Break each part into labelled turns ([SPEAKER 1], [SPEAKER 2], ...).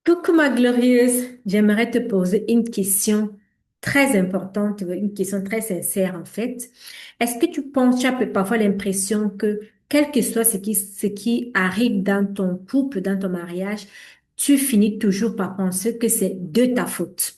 [SPEAKER 1] Coucou ma glorieuse, j'aimerais te poser une question très importante, une question très sincère en fait. Est-ce que tu penses, tu as parfois l'impression que quel que soit ce qui arrive dans ton couple, dans ton mariage, tu finis toujours par penser que c'est de ta faute?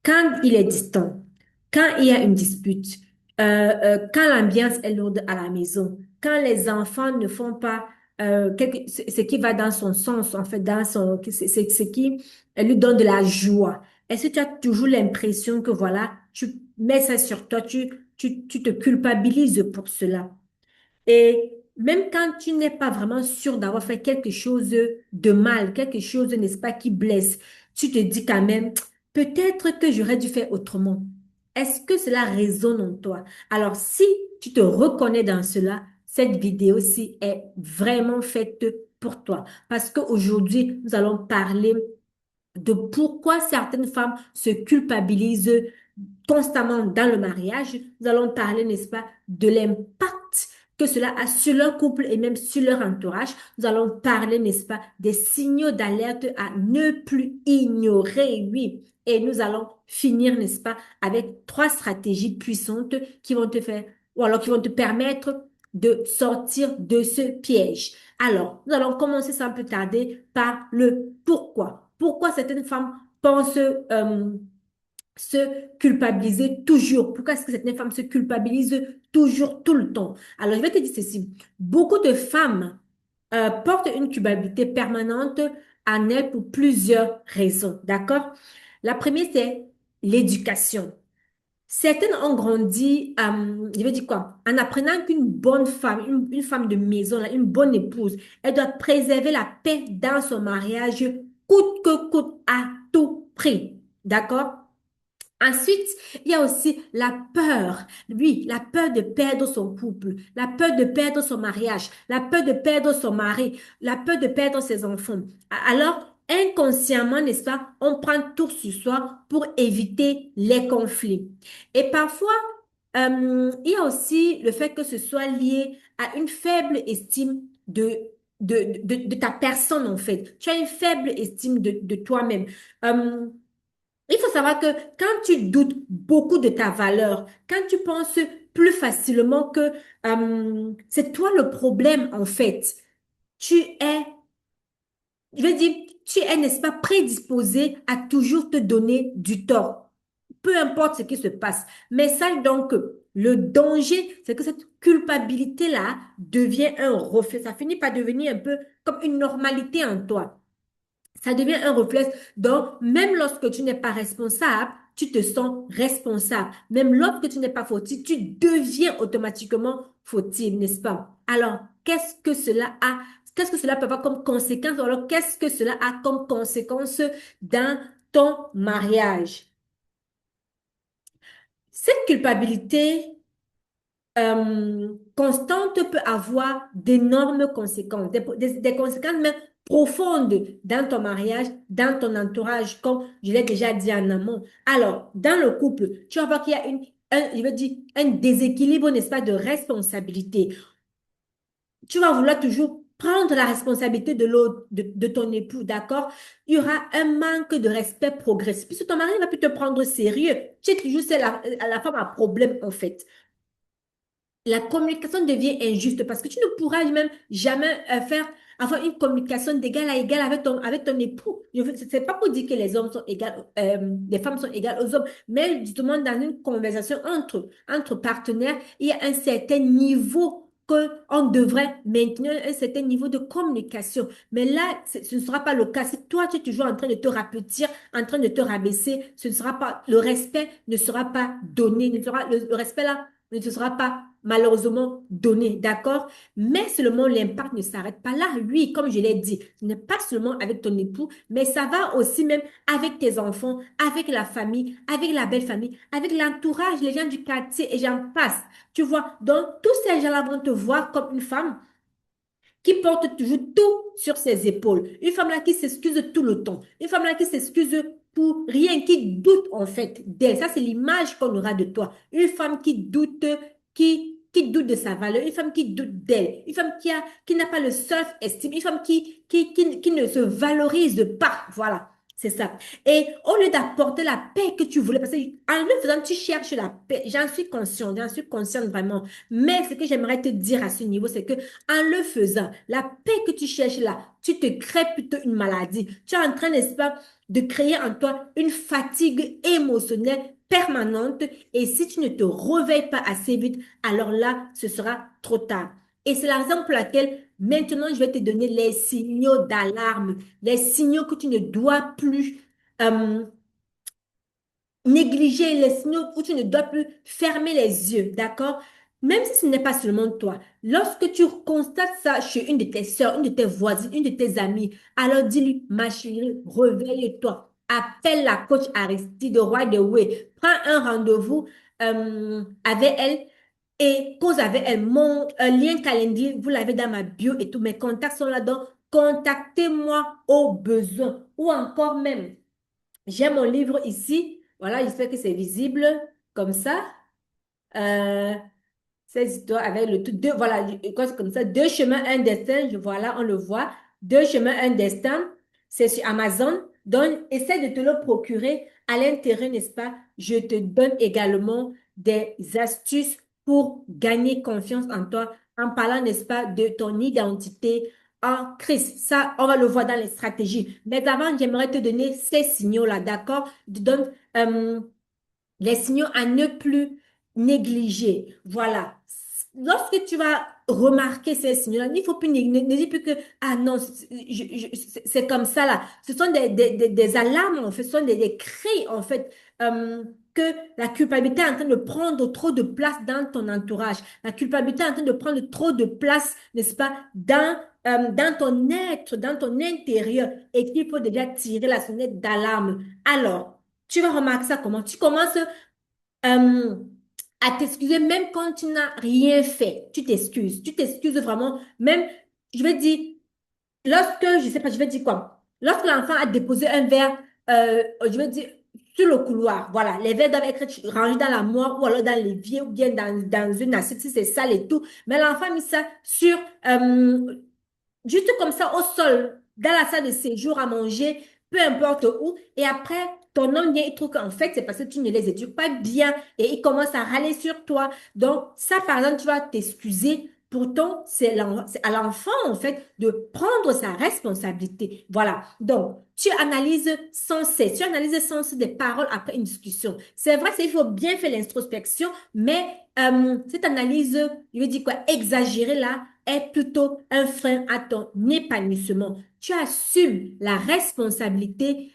[SPEAKER 1] Quand il est distant, quand il y a une dispute, quand l'ambiance est lourde à la maison, quand les enfants ne font pas ce qui va dans son sens, en fait, dans son, c'est ce qui lui donne de la joie. Est-ce que tu as toujours l'impression que voilà, tu mets ça sur toi, tu te culpabilises pour cela? Et même quand tu n'es pas vraiment sûr d'avoir fait quelque chose de mal, quelque chose, n'est-ce pas, qui blesse, tu te dis quand même, peut-être que j'aurais dû faire autrement. Est-ce que cela résonne en toi? Alors, si tu te reconnais dans cela, cette vidéo-ci est vraiment faite pour toi. Parce qu'aujourd'hui, nous allons parler de pourquoi certaines femmes se culpabilisent constamment dans le mariage. Nous allons parler, n'est-ce pas, de l'impact que cela a sur leur couple et même sur leur entourage. Nous allons parler, n'est-ce pas, des signaux d'alerte à ne plus ignorer, oui. Et nous allons finir, n'est-ce pas, avec trois stratégies puissantes qui vont te faire, ou alors qui vont te permettre de sortir de ce piège. Alors, nous allons commencer sans plus tarder par le pourquoi. Pourquoi certaines femmes pensent se culpabiliser toujours? Pourquoi est-ce que certaines femmes se culpabilisent toujours, tout le temps? Alors, je vais te dire ceci. Beaucoup de femmes portent une culpabilité permanente en elles pour plusieurs raisons. D'accord? La première, c'est l'éducation. Certaines ont grandi, je vais dire quoi, en apprenant qu'une bonne femme, une femme de maison, là, une bonne épouse, elle doit préserver la paix dans son mariage, coûte que coûte, à tout prix. D'accord? Ensuite, il y a aussi la peur. Oui, la peur de perdre son couple, la peur de perdre son mariage, la peur de perdre son mari, la peur de perdre ses enfants. Alors, inconsciemment, n'est-ce pas, on prend tout sur soi pour éviter les conflits. Et parfois, il y a aussi le fait que ce soit lié à une faible estime de ta personne, en fait. Tu as une faible estime de toi-même. Euh, il faut savoir que quand tu doutes beaucoup de ta valeur, quand tu penses plus facilement que c'est toi le problème en fait, tu es, je veux dire, tu es, n'est-ce pas, prédisposé à toujours te donner du tort, peu importe ce qui se passe. Mais sache donc que le danger, c'est que cette culpabilité-là devient un reflet, ça finit par devenir un peu comme une normalité en toi. Ça devient un réflexe. Donc, même lorsque tu n'es pas responsable, tu te sens responsable. Même lorsque tu n'es pas fautif, tu deviens automatiquement fautif, n'est-ce pas? Alors, qu'est-ce que cela peut avoir comme conséquence? Ou alors, qu'est-ce que cela a comme conséquence dans ton mariage? Cette culpabilité constante peut avoir d'énormes conséquences, des conséquences même profondes dans ton mariage, dans ton entourage, comme je l'ai déjà dit en amont. Alors, dans le couple, tu vas voir qu'il y a je veux dire, un déséquilibre, n'est-ce pas, de responsabilité. Tu vas vouloir toujours prendre la responsabilité de l'autre, de ton époux, d'accord? Il y aura un manque de respect progressif. Puisque ton mari ne va plus te prendre au sérieux. Tu es toujours la femme à problème, en fait. La communication devient injuste parce que tu ne pourras même jamais avoir une communication d'égal à égal avec ton époux. C'est pas pour dire que les hommes sont égaux, les femmes sont égales aux hommes, mais justement dans une conversation entre partenaires, il y a un certain niveau qu'on devrait maintenir, un certain niveau de communication. Mais là, ce ne sera pas le cas. Si toi, tu es toujours en train de te rapetir, en train de te rabaisser, ce ne sera pas, le respect ne sera pas donné, le respect là ne te sera pas malheureusement donné, d'accord? Mais seulement l'impact ne s'arrête pas là. Oui, comme je l'ai dit, ce n'est pas seulement avec ton époux, mais ça va aussi même avec tes enfants, avec la famille, avec la belle famille, avec l'entourage, les gens du quartier et j'en passe. Tu vois, donc tous ces gens-là vont te voir comme une femme qui porte toujours tout sur ses épaules. Une femme là qui s'excuse tout le temps. Une femme là qui s'excuse pour rien, qui doute en fait d'elle. Ça, c'est l'image qu'on aura de toi. Une femme qui doute, qui qui doute de sa valeur, une femme qui doute d'elle, une femme qui n'a pas le self-esteem, une femme qui ne se valorise pas. Voilà, c'est ça. Et au lieu d'apporter la paix que tu voulais, parce qu'en le faisant, tu cherches la paix. J'en suis consciente vraiment. Mais ce que j'aimerais te dire à ce niveau, c'est que en le faisant, la paix que tu cherches là, tu te crées plutôt une maladie. Tu es en train, n'est-ce pas, de créer en toi une fatigue émotionnelle permanente. Et si tu ne te réveilles pas assez vite, alors là, ce sera trop tard. Et c'est la raison pour laquelle maintenant, je vais te donner les signaux d'alarme, les signaux que tu ne dois plus euh, négliger, les signaux où tu ne dois plus fermer les yeux, d'accord? Même si ce n'est pas seulement toi. Lorsque tu constates ça chez une de tes soeurs, une de tes voisines, une de tes amies, alors dis-lui, ma chérie, réveille-toi. Appelle la coach Aristide Right Away. Prends un rendez-vous avec elle et cause avec elle. Mon lien calendrier, vous l'avez dans ma bio et tous mes contacts sont là-dedans. Contactez-moi au besoin. Ou encore même, j'ai mon livre ici. Voilà, j'espère que c'est visible comme ça. Euh, Ces histoires avec le tout. Deux, voilà, quand c'est comme ça. Deux chemins, un destin. Voilà, on le voit. Deux chemins, un destin. C'est sur Amazon. Donc, essaie de te le procurer. À l'intérieur, n'est-ce pas? Je te donne également des astuces pour gagner confiance en toi en parlant, n'est-ce pas, de ton identité en Christ. Ça, on va le voir dans les stratégies. Mais avant, j'aimerais te donner ces signaux-là, d'accord? Donc, les signaux à ne plus négliger. Voilà. Lorsque tu vas remarquer ces signaux-là, il ne faut plus ne dis plus que, ah non, c'est comme ça là. Ce sont des alarmes, en fait, ce sont des cris, en fait, que la culpabilité est en train de prendre trop de place dans ton entourage. La culpabilité est en train de prendre trop de place, n'est-ce pas, dans ton être, dans ton intérieur, et qu'il faut déjà tirer la sonnette d'alarme. Alors, tu vas remarquer ça comment? Tu commences euh, à t'excuser même quand tu n'as rien fait. Tu t'excuses. Tu t'excuses vraiment. Même, je vais dire, lorsque, je sais pas, je vais dire quoi? Lorsque l'enfant a déposé un verre, je vais dire, sur le couloir, voilà, les verres doivent être rangés dans la moire ou alors dans l'évier ou bien dans une assiette si c'est sale et tout. Mais l'enfant a mis ça sur, juste comme ça au sol, dans la salle de séjour à manger, peu importe où. Et après, ton homme vient, il trouve qu'en fait, c'est parce que tu ne les éduques pas bien et il commence à râler sur toi. Donc, ça, par exemple, tu vas t'excuser. Pourtant, c'est à l'enfant, en fait, de prendre sa responsabilité. Voilà. Donc, tu analyses sans cesse. Tu analyses sans cesse des paroles après une discussion. C'est vrai qu'il faut bien faire l'introspection, mais cette analyse, je veux dire quoi, exagérée là, est plutôt un frein à ton épanouissement. Tu assumes la responsabilité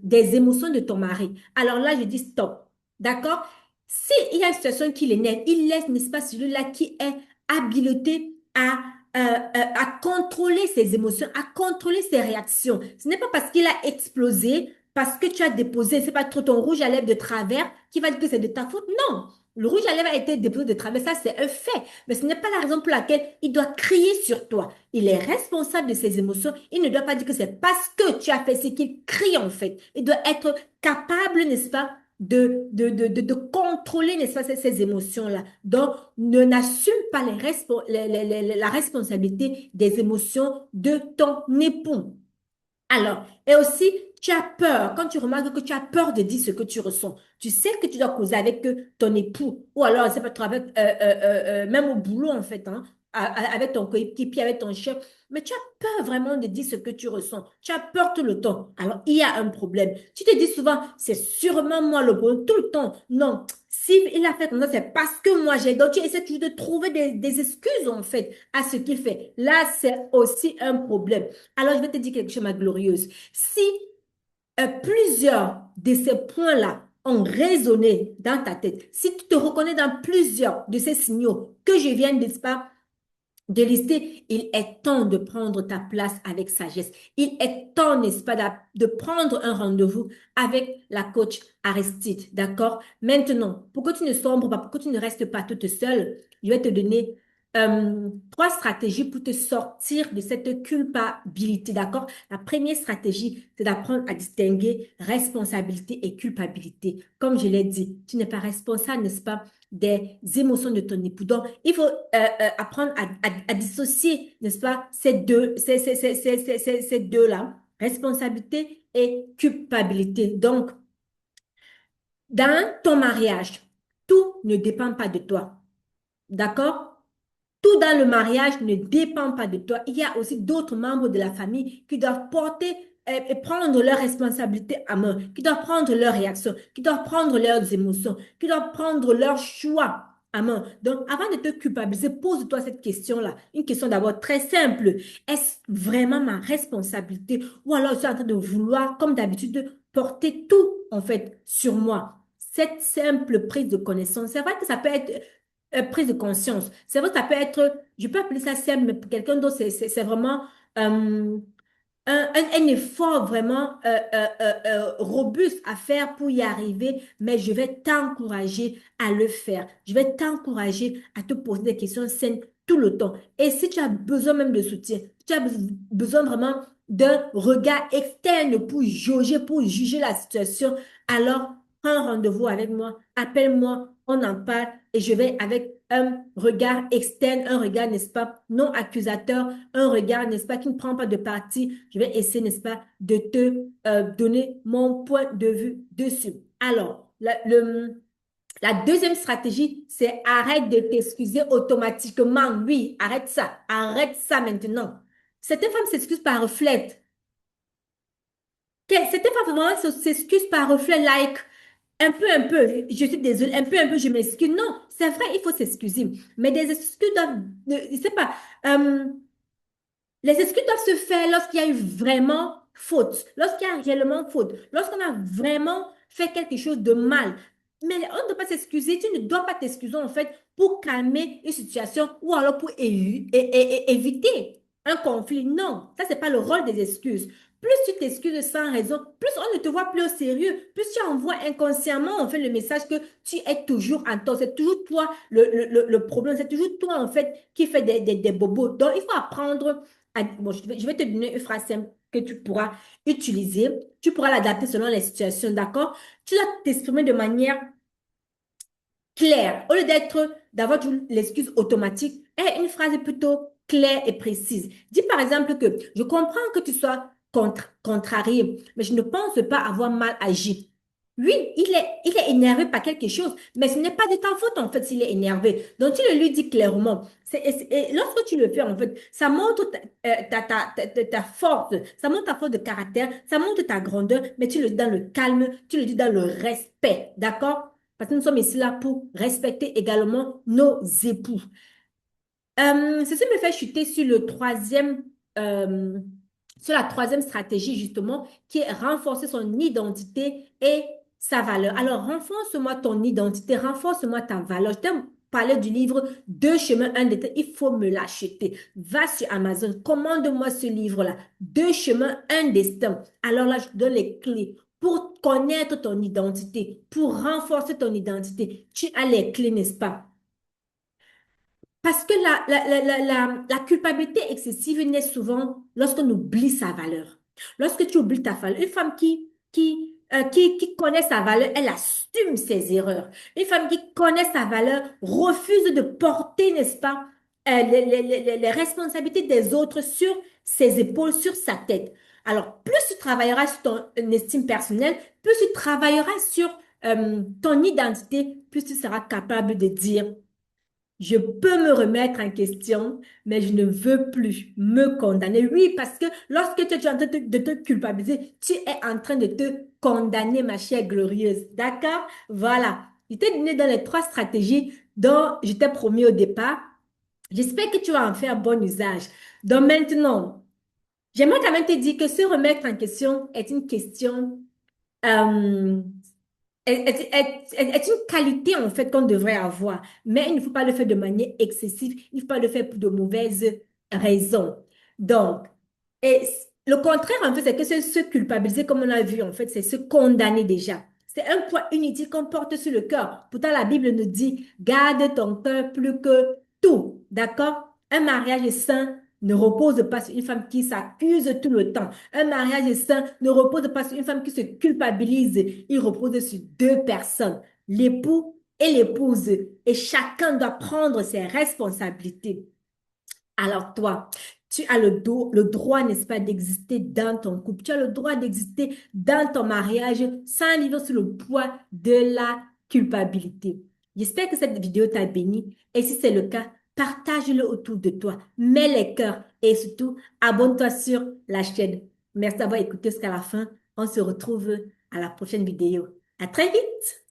[SPEAKER 1] des émotions de ton mari. Alors là, je dis stop. D'accord? S'il y a une situation qui l'énerve, il laisse, n'est-ce pas, celui-là qui est habilité à contrôler ses émotions, à contrôler ses réactions. Ce n'est pas parce qu'il a explosé, parce que tu as déposé, c'est pas trop ton rouge à lèvres de travers qui va dire que c'est de ta faute. Non. Le rouge à lèvres a été déposé de travers, ça c'est un fait. Mais ce n'est pas la raison pour laquelle il doit crier sur toi. Il est responsable de ses émotions. Il ne doit pas dire que c'est parce que tu as fait ce qu'il crie en fait. Il doit être capable, n'est-ce pas, de contrôler, n'est-ce pas, ces émotions-là. Donc, ne n'assume pas la responsabilité des émotions de ton époux. Alors, et aussi, tu as peur, quand tu remarques que tu as peur de dire ce que tu ressens, tu sais que tu dois causer avec ton époux, ou alors, c'est pas trop avec, même au boulot, en fait, hein, avec ton coéquipier, avec ton chef, mais tu as peur vraiment de dire ce que tu ressens. Tu as peur tout le temps. Alors, il y a un problème. Tu te dis souvent, c'est sûrement moi le problème, tout le temps. Non, si il a fait comme ça, c'est parce que moi j'ai. Donc, tu essaies toujours de trouver des excuses, en fait, à ce qu'il fait. Là, c'est aussi un problème. Alors, je vais te dire quelque chose, ma glorieuse. Si plusieurs de ces points-là ont résonné dans ta tête, si tu te reconnais dans plusieurs de ces signaux que je viens, n'est-ce pas, de lister, il est temps de prendre ta place avec sagesse. Il est temps, n'est-ce pas, de prendre un rendez-vous avec la coach Aristide, d'accord? Maintenant, pour que tu ne sombres pas, pour que tu ne restes pas toute seule, je vais te donner trois stratégies pour te sortir de cette culpabilité, d'accord? La première stratégie, c'est d'apprendre à distinguer responsabilité et culpabilité. Comme je l'ai dit, tu n'es pas responsable, n'est-ce pas, des émotions de ton époux. Donc, il faut apprendre à dissocier, n'est-ce pas, ces deux-là, responsabilité et culpabilité. Donc, dans ton mariage, tout ne dépend pas de toi. D'accord? Tout dans le mariage ne dépend pas de toi. Il y a aussi d'autres membres de la famille qui doivent porter et prendre leurs responsabilités à main, qui doivent prendre leurs réactions, qui doivent prendre leurs émotions, qui doivent prendre leurs choix à main. Donc, avant de te culpabiliser, pose-toi cette question-là. Une question d'abord très simple. Est-ce vraiment ma responsabilité? Ou alors je suis en train de vouloir, comme d'habitude, porter tout, en fait, sur moi. Cette simple prise de connaissance, c'est vrai que ça peut être prise de conscience. C'est vrai que ça peut être, je peux appeler ça simple, mais pour quelqu'un d'autre, c'est vraiment un effort vraiment robuste à faire pour y arriver, mais je vais t'encourager à le faire. Je vais t'encourager à te poser des questions saines tout le temps. Et si tu as besoin même de soutien, si tu as besoin vraiment d'un regard externe pour jauger, pour juger la situation, alors prends un rendez-vous avec moi, appelle-moi, on en parle et je vais avec un regard externe, un regard, n'est-ce pas, non accusateur, un regard, n'est-ce pas, qui ne prend pas de parti. Je vais essayer, n'est-ce pas, de te donner mon point de vue dessus. Alors, la deuxième stratégie, c'est arrête de t'excuser automatiquement. Oui, arrête ça. Arrête ça maintenant. Certaines femmes s'excusent par reflet. Certaines femmes vraiment s'excusent par reflet, like un peu, je suis désolée, un peu, je m'excuse. Non, c'est vrai, il faut s'excuser. Mais des excuses doivent, je sais pas, euh, les excuses doivent se faire lorsqu'il y a eu vraiment faute, lorsqu'il y a réellement faute, lorsqu'on a vraiment fait quelque chose de mal. Mais on ne doit pas s'excuser, tu ne dois pas t'excuser en fait pour calmer une situation ou alors pour éviter un conflit. Non, ça, c'est pas le rôle des excuses. Plus tu t'excuses sans raison, plus on ne te voit plus au sérieux, plus tu envoies inconsciemment en fait le message que tu es toujours en tort. C'est toujours toi le problème, c'est toujours toi en fait qui fais des bobos. Donc, il faut apprendre bon, je vais te donner une phrase simple que tu pourras utiliser. Tu pourras l'adapter selon les situations, d'accord? Tu dois t'exprimer de manière claire. Au lieu d'avoir l'excuse automatique, aie une phrase plutôt claire et précise. Dis par exemple que je comprends que tu sois contrarié, mais je ne pense pas avoir mal agi. Oui, il est énervé par quelque chose, mais ce n'est pas de ta faute en fait s'il est énervé. Donc tu le lui dis clairement. Et lorsque tu le fais en fait, ça montre ta force, ça montre ta force de caractère, ça montre ta grandeur, mais tu le dis dans le calme, tu le dis dans le respect, d'accord? Parce que nous sommes ici là pour respecter également nos époux. Ceci me fait chuter sur euh, sur la troisième stratégie justement, qui est renforcer son identité et sa valeur. Alors, renforce-moi ton identité, renforce-moi ta valeur. Je t'ai parlé du livre Deux chemins, un destin. Il faut me l'acheter. Va sur Amazon, commande-moi ce livre-là. Deux chemins, un destin. Alors là, je te donne les clés pour connaître ton identité, pour renforcer ton identité. Tu as les clés, n'est-ce pas? Parce que la culpabilité excessive naît souvent lorsqu'on oublie sa valeur. Lorsque tu oublies ta valeur, une femme qui connaît sa valeur, elle assume ses erreurs. Une femme qui connaît sa valeur refuse de porter, n'est-ce pas, les responsabilités des autres sur ses épaules, sur sa tête. Alors, plus tu travailleras sur ton estime personnelle, plus tu travailleras sur ton identité, plus tu seras capable de dire je peux me remettre en question, mais je ne veux plus me condamner. Oui, parce que lorsque tu es en train de te culpabiliser, tu es en train de te condamner, ma chère glorieuse. D'accord? Voilà. Je t'ai donné dans les trois stratégies dont je t'ai promis au départ. J'espère que tu vas en faire bon usage. Donc maintenant, j'aimerais quand même te dire que se remettre en question est une question euh, est une qualité en fait qu'on devrait avoir, mais il ne faut pas le faire de manière excessive, il ne faut pas le faire pour de mauvaises raisons. Donc, le contraire en fait, c'est que se culpabiliser, comme on a vu en fait, c'est se condamner déjà. C'est un poids inutile qu'on porte sur le cœur. Pourtant, la Bible nous dit, garde ton cœur plus que tout. d'accord? Un mariage sain ne repose pas sur une femme qui s'accuse tout le temps. Un mariage sain ne repose pas sur une femme qui se culpabilise. Il repose sur deux personnes, l'époux et l'épouse. Et chacun doit prendre ses responsabilités. Alors toi, tu as le droit, n'est-ce pas, d'exister dans ton couple. Tu as le droit d'exister dans ton mariage sans vivre sous le poids de la culpabilité. J'espère que cette vidéo t'a béni et si c'est le cas, partage-le autour de toi. Mets les cœurs et surtout, abonne-toi sur la chaîne. Merci d'avoir écouté jusqu'à la fin. On se retrouve à la prochaine vidéo. À très vite!